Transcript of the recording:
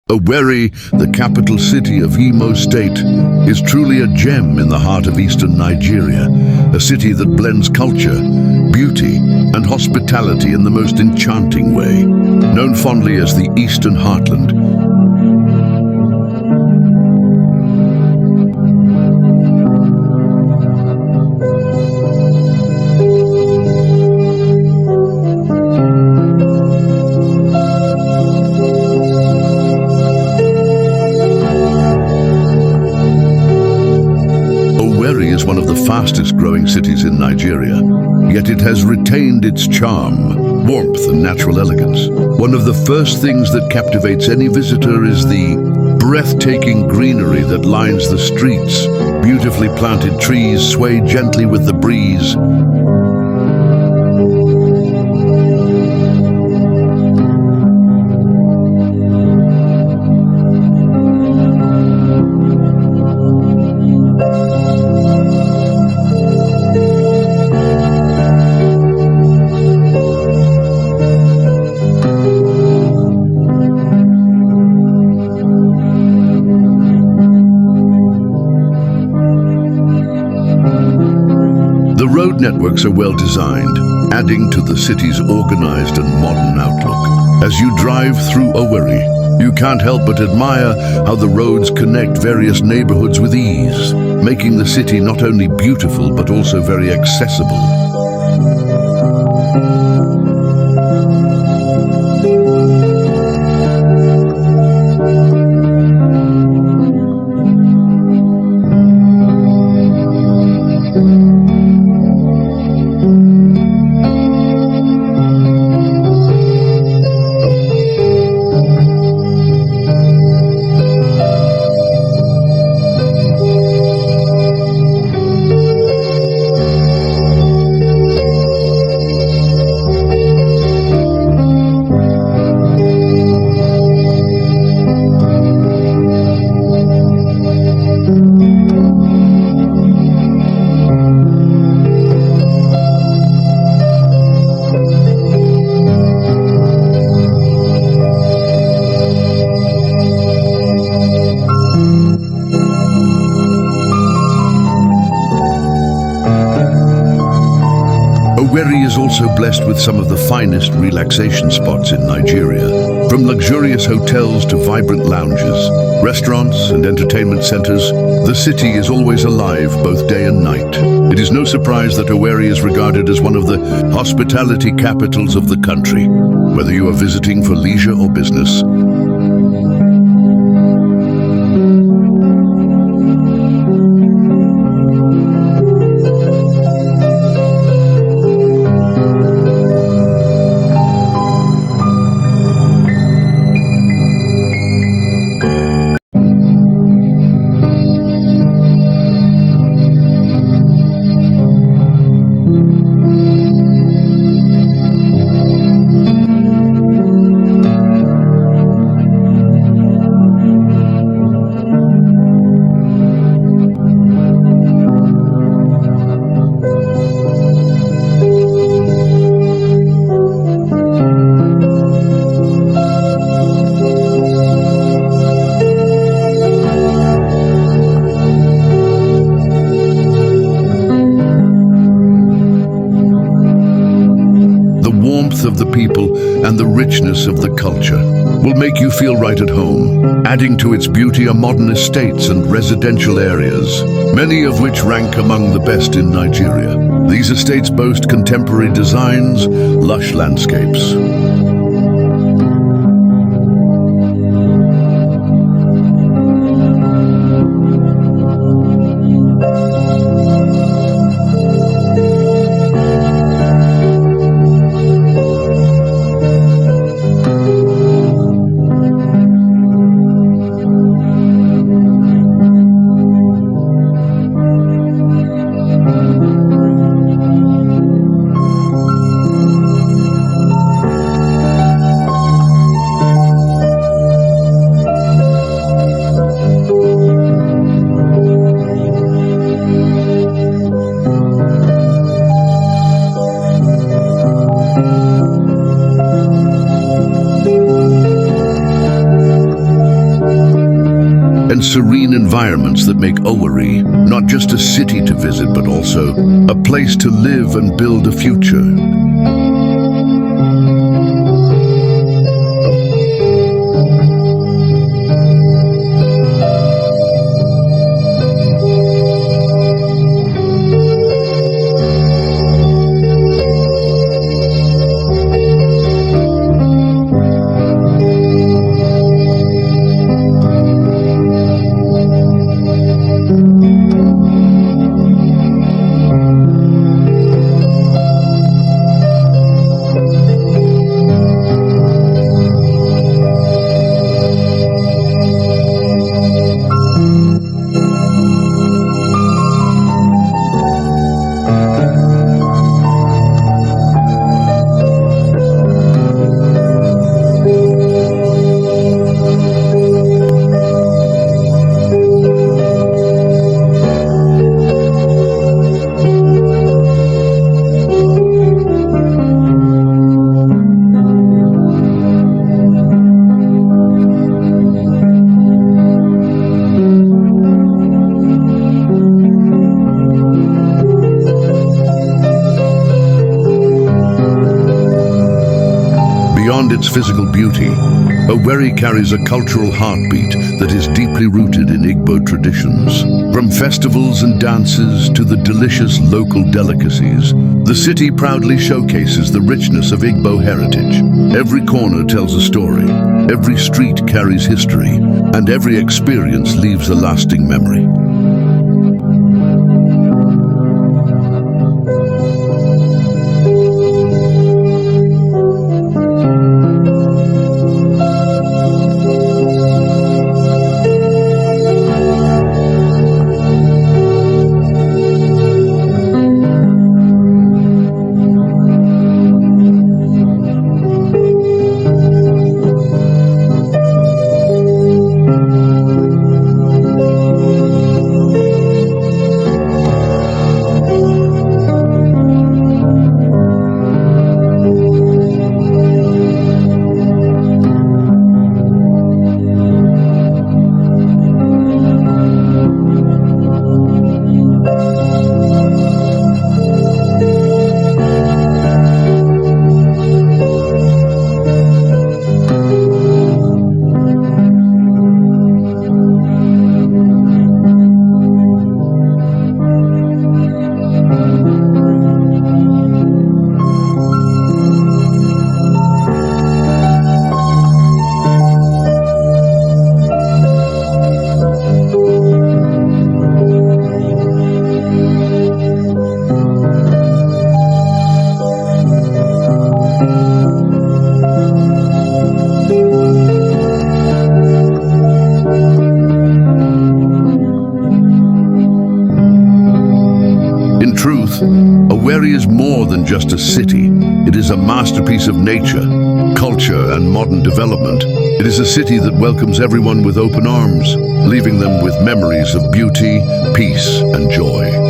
Owerri, the capital city of Imo State, is truly a gem in the heart of eastern Nigeria, a city that blends culture, beauty, and hospitality in the most enchanting way. Known fondly as the Eastern Heartland, Owerri is one of the fastest growing cities in Nigeria, yet it has retained its charm, warmth and natural elegance. One of the first things that captivates any visitor is the breathtaking greenery that lines the streets. Beautifully planted trees sway gently with the breeze, The road networks are well designed, adding to the city's organized and modern outlook. As you drive through Owerri, you can't help but admire how the roads connect various neighborhoods with ease, making the city not only beautiful but also very accessible. Owerri is also blessed with some of the finest relaxation spots in Nigeria. From luxurious hotels to vibrant lounges, restaurants and entertainment centers, the city is always alive both day and night. It is no surprise that Owerri is regarded as one of the hospitality capitals of the country. Whether you are visiting for leisure or business, of the people and the richness of the culture will make you feel right at home. Adding to its beauty are modern estates and residential areas, many of which rank among the best in Nigeria. These estates boast contemporary designs, lush landscapes, and serene environments that make Owerri not just a city to visit, but also a place to live and build a future. Beyond its physical beauty, Owerri carries a cultural heartbeat that is deeply rooted in Igbo traditions. From festivals and dances to the delicious local delicacies, the city proudly showcases the richness of Igbo heritage. Every corner tells a story, every street carries history, and every experience leaves a lasting memory. In truth, Owerri is more than just a city. It is a masterpiece of nature, culture, and modern development. It is a city that welcomes everyone with open arms, leaving them with memories of beauty, peace, and joy.